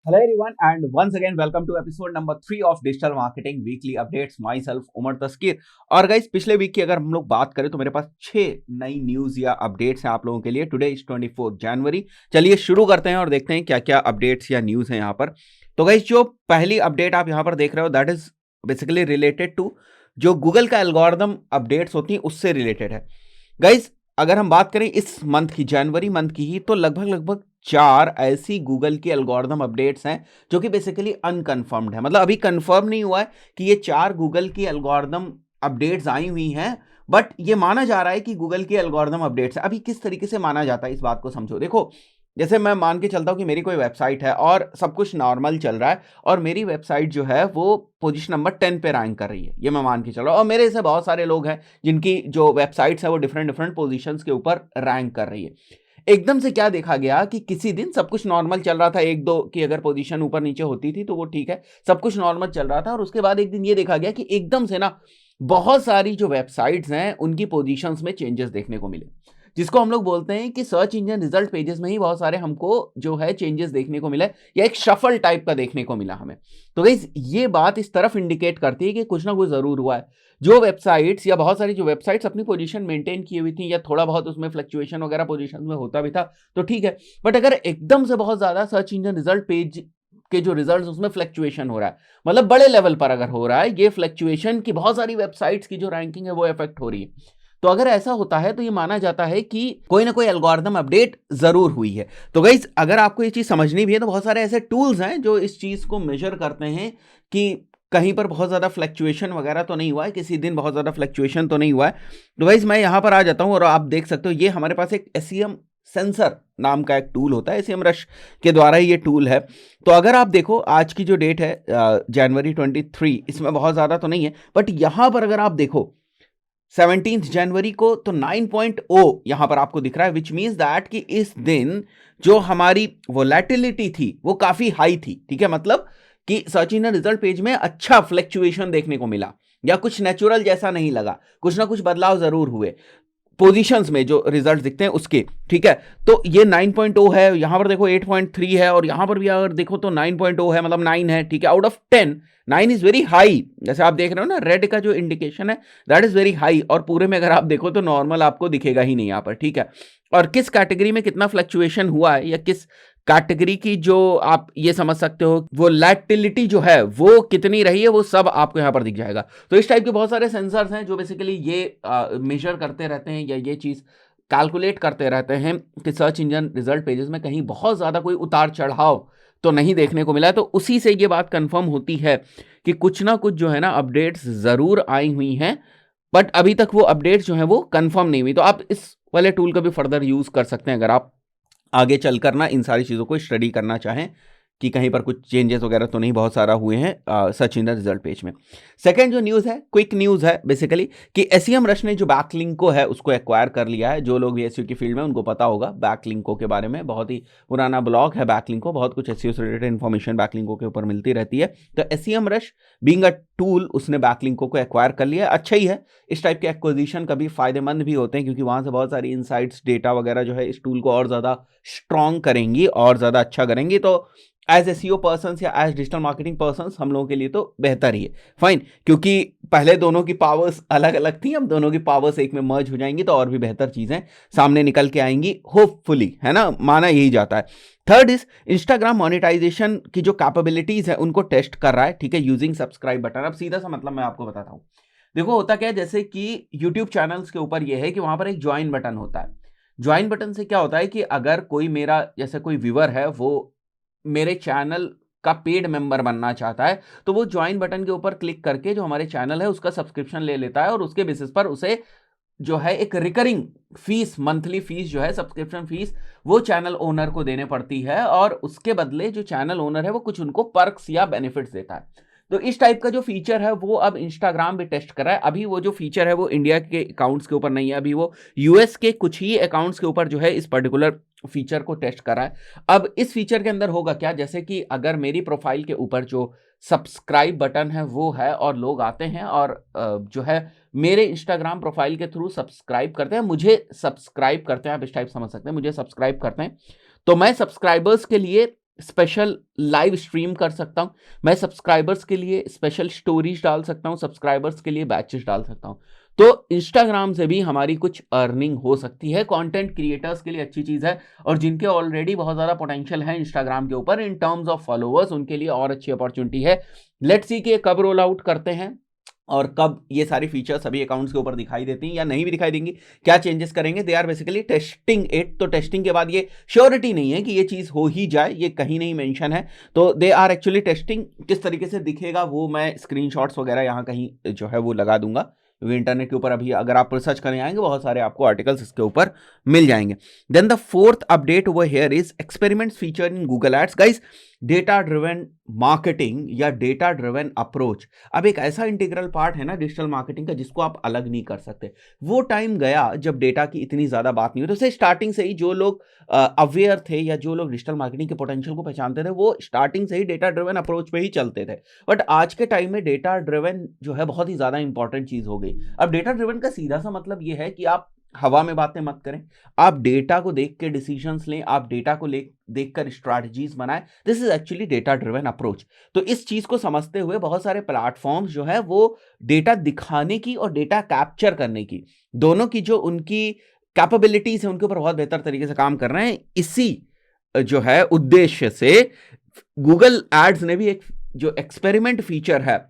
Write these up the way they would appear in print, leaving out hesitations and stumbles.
Hello everyone and once again welcome to episode number 3 of Digital Marketing Weekly Updates. Myself Umar Taskeer. और guys पिछले week की अगर हम लोग बात करें तो मेरे पास 6 नई न्यूज़ या अपडेट्स हैं आप लोगों के लिए। टुडे इज 24 जनवरी। चलिए शुरू करते हैं और देखते हैं क्या क्या अपडेट्स या न्यूज़ हैं यहाँ पर। तो गाइस जो पहली अपडेट आप यहाँ पर देख रहे हो that is basically related to जो गूगल का एल्गोरिदम अपडेट्स होती हैं उससे रिलेटेड है। गाइस अगर हम बात करें इस मंथ की, जनवरी मंथ की ही, तो लगभग 4 ऐसी गूगल की एल्गोरिदम अपडेट्स हैं जो कि बेसिकली अनकन्फर्म्ड है। मतलब अभी कंफर्म नहीं हुआ है कि ये 4 गूगल की एल्गोरिदम अपडेट्स आई हुई हैं, बट ये माना जा रहा है कि गूगल की एल्गोरिदम अपडेट्स है। अभी किस तरीके से माना जाता है इस बात को समझो। देखो, जैसे मैं मान के चलता हूं कि मेरी कोई वेबसाइट है और सब कुछ नॉर्मल चल रहा है और मेरी वेबसाइट जो है वो पोजीशन नंबर 10 पे रैंक कर रही है, ये मैं मान के चल रहा हूं। और मेरे से बहुत सारे लोग हैं जिनकी जो वेबसाइट्स है वो डिफरेंट डिफरेंट पोजीशंस के ऊपर रैंक कर रही है। एकदम से क्या देखा गया कि किसी दिन सब कुछ नॉर्मल चल रहा था, एक दो की अगर पोजीशन ऊपर नीचे होती थी तो वो ठीक है, सब कुछ नॉर्मल चल रहा था। और उसके बाद एक दिन ये देखा गया कि एकदम से ना बहुत सारी जो वेबसाइट्स हैं उनकी पोजीशंस में चेंजेस देखने को मिले, जिसको हम लोग बोलते हैं कि सर्च इंजन रिजल्ट पेजेस में ही बहुत सारे हमको जो है चेंजेस देखने को मिले, या एक शफल टाइप का देखने को मिला हमें। तो गाइस ये बात इस तरफ इंडिकेट करती है कि कुछ ना कुछ जरूर हुआ है। जो वेबसाइट्स या बहुत सारी जो वेबसाइट्स अपनी पोजीशन मेंटेन की हुई थी या थोड़ा बहुत उसमें फ्लक्चुएशन वगैरह पोजीशन में होता भी था तो ठीक है, बट अगर एकदम से बहुत ज्यादा सर्च इंजन रिजल्ट पेज के जो रिजल्ट्स उसमें फ्लक्चुएशन हो रहा है, मतलब बड़े लेवल पर अगर हो रहा है ये फ्लक्चुएशन की, बहुत सारी वेबसाइट्स की जो रैंकिंग है वो इफेक्ट हो रही है, तो अगर ऐसा होता है तो ये माना जाता है कि कोई ना कोई एल्गोरिदम अपडेट जरूर हुई है। तो गाइस अगर आपको ये चीज समझनी भी है तो बहुत सारे ऐसे टूल्स हैं जो इस चीज को मेजर करते हैं कि कहीं पर बहुत ज्यादा फ्लक्चुएशन वगैरह तो नहीं हुआ है, किसी दिन बहुत ज्यादा फ्लक्चुएशन तो नहीं हुआ है। तो गाइस मैं यहां पर आ जाता हूं और आप देख सकते हो ये हमारे पास एक एसईएम सेंसर नाम का एक टूल होता है, एसईएम रश के द्वारा ये टूल है। तो अगर आप देखो आज की जो डेट है जनवरी 23, इसमें बहुत ज्यादा तो नहीं है, बट यहां पर अगर आप देखो 17 जनवरी को तो 9.0 यहां पर आपको दिख रहा है, विच मीन्स दैट कि इस दिन जो हमारी वोलेटिलिटी थी वो काफी हाई थी। ठीक है, मतलब कि सर्च इंजन रिजल्ट पेज में अच्छा फ्लक्चुएशन देखने को मिला, या कुछ नेचुरल जैसा नहीं लगा, कुछ ना कुछ बदलाव जरूर हुए पोजीशंस में जो रिजल्ट दिखते हैं उसके। ठीक है, तो ये 9.0 है, यहां पर देखो 8.3 है, और यहां पर भी अगर देखो तो 9.0 है, मतलब 9 है। ठीक है, out of 10 9 is very high. जैसे आप देख रहे हो ना, रेड का जो इंडिकेशन है दैट इज वेरी हाई, और पूरे में अगर आप देखो तो नॉर्मल आपको दिखेगा ही नहीं यहां पर। ठीक है, और किस कैटेगरी में कितना फ्लक्चुएशन हुआ है या किस कैटेगरी की जो आप ये समझ सकते हो वो लैटिलिटी जो है वो कितनी रही है, वो सब आपको यहां पर दिख जाएगा। तो इस टाइप के बहुत सारे सेंसर्स हैं जो बेसिकली ये मेजर करते रहते हैं या ये चीज कैलकुलेट करते रहते हैं कि सर्च इंजन रिजल्ट पेजेस में कहीं बहुत ज्यादा कोई उतार चढ़ाव तो नहीं देखने को मिला है। तो उसी से ये बात कंफर्म होती है कि कुछ ना कुछ जो है ना अपडेट्स जरूर आई हुई हैं, बट अभी तक वो अपडेट्स जो है वो कंफर्म नहीं हुई। तो आप इस वाले टूल का भी फर्दर यूज कर सकते हैं अगर आप आगे चलकर ना इन सारी चीज़ों को स्टडी करना चाहें कि कहीं पर कुछ चेंजेस वगैरह तो नहीं बहुत सारा हुए हैं search in the result page में। सेकंड जो न्यूज़ है, क्विक न्यूज़ है बेसिकली, कि एसईएम रश ने जो बैकलिंको है उसको एक्वायर कर लिया है। जो लोग भी एसईओ की फील्ड में उनको पता होगा बैकलिंको के बारे में, बहुत ही पुराना ब्लॉग है बैकलिंको, बहुत कुछ एसईओ से रिलेटेड इन्फॉर्मेशन बैकलिंको के ऊपर मिलती रहती है। तो SEM rush being a tool उसने बैकलिंको को एक्वायर कर लिया। अच्छा ही है, इस टाइप के एक्विजिशन कभी फायदेमंद भी होते हैं क्योंकि वहां से बहुत सारी इनसाइट्स डेटा वगैरह जो है इस टूल को और ज़्यादा स्ट्रॉन्ग करेंगी और ज़्यादा अच्छा करेंगी। तो एज एसईओ पर्सन या एज डिजिटल मार्केटिंग पर्सन हम लोगों के लिए तो बेहतर ही है, फाइन, क्योंकि पहले दोनों की पावर्स अलग अलग थी, अब दोनों की पावर्स एक में मर्ज हो जाएंगी तो और भी बेहतर चीज़ें सामने निकल के आएंगी होपफुली, है ना, माना यही जाता है। थर्ड इज इंस्टाग्राम मोनेटाइजेशन की जो कैपेबिलिटीज है उनको टेस्ट कर रहा है। ठीक है, यूजिंग सब्सक्राइब बटन। अब सीधा सा मतलब मैं आपको बताता हूँ। देखो होता क्या है, जैसे कि यूट्यूब चैनल्स के ऊपर यह है कि वहां पर एक ज्वाइन बटन होता है। ज्वाइन बटन से क्या होता है कि अगर कोई मेरा जैसे कोई व्यूअर है वो मेरे चैनल का पेड मेंबर बनना चाहता है तो वो ज्वाइन बटन के ऊपर क्लिक करके जो हमारे चैनल है उसका सब्सक्रिप्शन ले लेता है, और उसके बेसिस पर उसे जो है एक रिकरिंग फीस, मंथली फीस जो है सब्सक्रिप्शन फीस, वो चैनल ओनर को देने पड़ती है, और उसके बदले जो चैनल ओनर है वो कुछ उनको पर्क्स या बेनिफिट्स देता है। तो इस टाइप का जो फीचर है वो अब इंस्टाग्राम भी टेस्ट कर रहा है। अभी वो जो फीचर है वो इंडिया के अकाउंट्स के ऊपर नहीं है, अभी वो यूएस के कुछ ही अकाउंट्स के ऊपर जो है इस पर्टिकुलर फीचर को टेस्ट कर रहा है। अब इस फीचर के अंदर होगा क्या, जैसे कि अगर मेरी प्रोफाइल के ऊपर जो सब्सक्राइब बटन है वो है और लोग आते हैं और जो है मेरे इंस्टाग्राम प्रोफाइल के थ्रू सब्सक्राइब करते हैं, मुझे सब्सक्राइब करते हैं, आप इस टाइप समझ सकते हैं, मुझे सब्सक्राइब करते हैं, तो मैं सब्सक्राइबर्स के लिए स्पेशल लाइव स्ट्रीम कर सकता हूं, मैं सब्सक्राइबर्स के लिए स्पेशल स्टोरीज डाल सकता हूं, सब्सक्राइबर्स के लिए बैचेस डाल सकता हूं। तो इंस्टाग्राम से भी हमारी कुछ अर्निंग हो सकती है। कंटेंट क्रिएटर्स के लिए अच्छी चीज है, और जिनके ऑलरेडी बहुत ज्यादा पोटेंशियल है इंस्टाग्राम के ऊपर इन टर्म्स ऑफ फॉलोअर्स, उनके लिए और अच्छी अपॉर्चुनिटी है। लेट्स सी कि ये कब रोल आउट करते हैं और कब ये सारी फीचर सभी अकाउंट्स के ऊपर दिखाई देती हैं या नहीं भी दिखाई देंगी, क्या चेंजेस करेंगे। They are basically testing it. तो टेस्टिंग के बाद ये श्योरिटी नहीं है कि ये चीज हो ही जाए, ये कहीं नहीं मेंशन है। तो दे आर एक्चुअली टेस्टिंग। किस तरीके से दिखेगा वो मैं स्क्रीनशॉट्स वगैरह यहाँ कहीं जो है वो लगा दूंगा, क्योंकि इंटरनेट के ऊपर अभी अगर आप रिसर्च करने आएंगे बहुत सारे आपको आर्टिकल्स इसके ऊपर मिल जाएंगे। Then the fourth update over here is experiments feature in Google ads. Guys, data driven marketing या डेटा ड्रिवन अप्रोच अब एक ऐसा इंटीग्रल पार्ट है ना डिजिटल मार्केटिंग का, जिसको आप अलग नहीं कर सकते। वो टाइम गया जब डेटा की इतनी ज्यादा बात नहीं हुई। तो स्टार्टिंग से ही जो लोग अवेयर थे या जो लोग डिजिटल मार्केटिंग के पोटेंशियल को पहचानते थे, वो स्टार्टिंग से ही डेटा ड्रिवन अप्रोच पे ही चलते थे। बट आज के टाइम में डेटा ड्रिवन जो है बहुत ही ज्यादा इंपॉर्टेंट चीज हो गई। अब डेटा ड्रिवन का सीधा सा मतलब ये है कि आप हवा में बातें मत करें, आप डेटा को देख के डिसीजंस लें, आप डेटा को देखकर स्ट्रैटेजीज बनाएं। This is actually data driven approach. तो इस चीज को समझते हुए बहुत सारे प्लेटफॉर्म्स जो है वो डेटा दिखाने की और डेटा कैप्चर करने की, दोनों की जो उनकी कैपेबिलिटीज है उनके ऊपर बहुत बेहतर तरीके से काम कर रहे हैं। इसी जो है उद्देश्य से गूगल एड्स ने भी एक जो एक्सपेरिमेंट फीचर है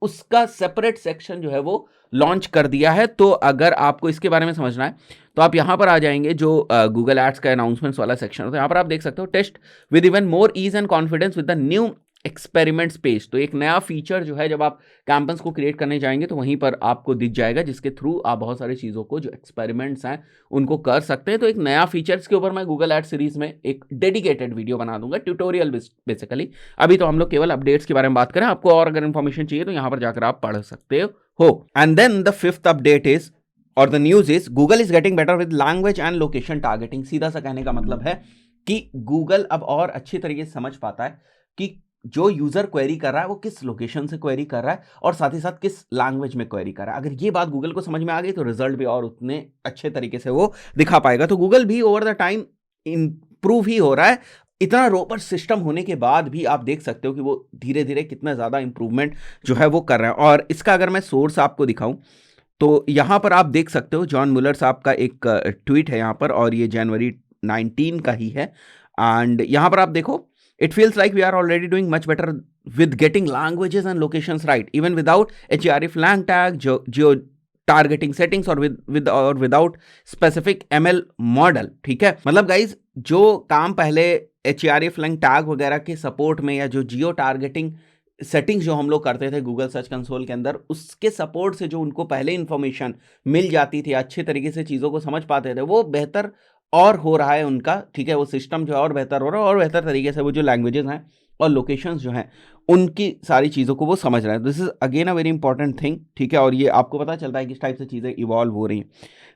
उसका सेपरेट सेक्शन जो है वो लॉन्च कर दिया है। तो अगर आपको इसके बारे में समझना है तो आप यहां पर आ जाएंगे, जो गूगल एड्स का अनाउंसमेंट्स वाला सेक्शन होता है, यहां पर आप देख सकते हो test with even more ease and confidence with the new experiments page. तो एक नया फीचर जो है जब आप कैंपेन्स को क्रिएट करने जाएंगे तो वहीं पर आपको दिख जाएगा, जिसके थ्रू आप बहुत सारी चीज़ों को जो एक्सपेरिमेंट्स हैं उनको कर सकते हैं। तो एक नया फीचर्स के ऊपर मैं गूगल एड सीरीज में एक डेडिकेटेड वीडियो बना दूंगा, ट्यूटोरियल बेसिकली। अभी तो हम लोग केवल अपडेट्स के बारे में बात करें, आपको और अगर इन्फॉर्मेशन चाहिए तो यहाँ पर जाकर आप पढ़ सकते हो। And then the fifth update is और the news is Google is getting better with language and location targeting. सीधा सा कहने का मतलब है कि गूगल अब और अच्छी तरीके से समझ पाता है कि जो यूजर क्वेरी कर रहा है वो किस लोकेशन से क्वेरी कर रहा है और साथ ही साथ किस लैंग्वेज में क्वेरी कर रहा है। अगर ये बात गूगल को समझ में आ गई तो रिजल्ट भी और उतने अच्छे तरीके से वो दिखा पाएगा। तो गूगल भी ओवर द टाइम इंप्रूव ही हो रहा है। इतना रोबस्ट सिस्टम होने के बाद भी आप देख सकते हो कि वो धीरे धीरे कितना ज्यादा इंप्रूवमेंट जो है वो कर रहा है। और इसका अगर मैं सोर्स आपको दिखाऊं तो यहां पर आप देख सकते हो जॉन मुलर साहब का एक ट्वीट है यहां पर, और ये जनवरी 19 का ही है। एंड यहां पर आप देखो, it feels like we are already doing much better with getting languages and locations right, even without href lang tag, geo targeting settings or without specific ml model। ठीक है, मतलब गाइज जो काम पहले href lang tag वगैरह के support में या जो जियो टारगेटिंग सेटिंग्स जो हम लोग करते थे गूगल सर्च कंसोल के अंदर, उसके सपोर्ट से जो उनको पहले इंफॉर्मेशन मिल जाती थी, अच्छे तरीके से चीज़ों को समझ पाते थे, वो बेहतर और हो रहा है उनका। ठीक है, वो सिस्टम जो है और बेहतर हो रहा है, और बेहतर तरीके से वो जो लैंग्वेजेस हैं और लोकेशंस जो हैं उनकी सारी चीज़ों को वो समझ रहे हैं। This is again a very important thing. ठीक है, और ये आपको पता चलता है किस टाइप से चीज़ें इवॉल्व हो रही हैं।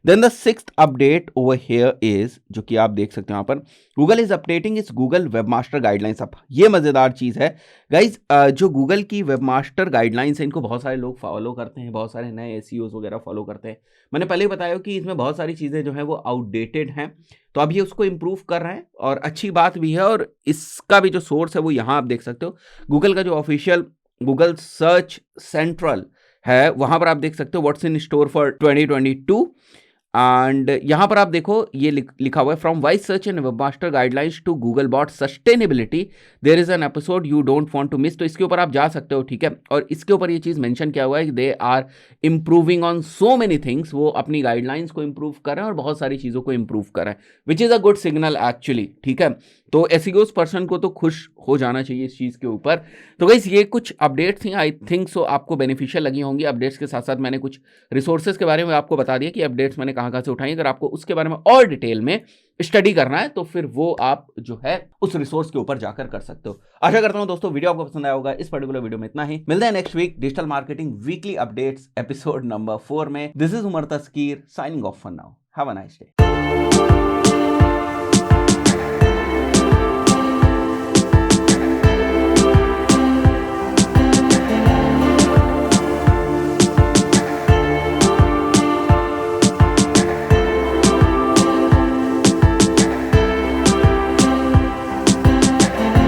Then the sixth update over here is, जो कि आप देख सकते हो यहाँ पर, Google is updating its Google webmaster guidelines. अब ये मज़ेदार चीज़ है गाइज, जो गूगल की वेबमास्टर गाइडलाइंस है इनको बहुत सारे लोग फॉलो करते हैं, बहुत सारे नए एसईओज वगैरह फॉलो करते हैं। मैंने पहले ही बताया कि इसमें बहुत सारी चीज़ें जो है वो आउटडेटेड हैं, तो अब ये उसको इम्प्रूव कर रहे हैं और अच्छी बात भी है। और इसका भी जो सोर्स है वो यहाँ आप देख सकते हो, गूगल का जो ऑफिशियल गूगल सर्च सेंट्रल है वहाँ पर आप देख सकते हो what's in store for 2022। And यहाँ पर आप देखो ये लिखा हुआ है, from voice search and webmaster guidelines to Google bot sustainability there is an episode you don't want to miss. तो इसके ऊपर आप जा सकते हो। ठीक है, और इसके ऊपर ये चीज़ मेंशन किया हुआ है कि they are improving on so many things. वो अपनी गाइडलाइंस को इम्प्रूव कर रहे हैं और बहुत सारी चीज़ों को इम्प्रूव कर रहे हैं, which is a good signal actually. ठीक है, तो एसईओ पर्सन को तो खुश हो जाना चाहिए इस चीज़ के ऊपर। तो गाइस ये कुछ अपडेट्स थी, आई थिंक सो आपको बेनिफिशियल लगी होंगी। अपडेट्स के साथ साथ मैंने कुछ रिसोर्सेज के बारे में आपको बता दिया कि अपडेट्स मैंने कहाँ से उठाई। अगर आपको उसके बारे में और डिटेल में स्टडी करना है तो फिर वो आप जो है उस रिसोर्स के ऊपर जाकर कर सकते हो। आशा करता हूं दोस्तों वीडियो आपको पसंद आया होगा। इस पर्टिकुलर वीडियो में इतना ही, मिलते हैं next week digital marketing weekly updates episode number 4 में। This is Umar Taskeer signing off for now. Have a nice day.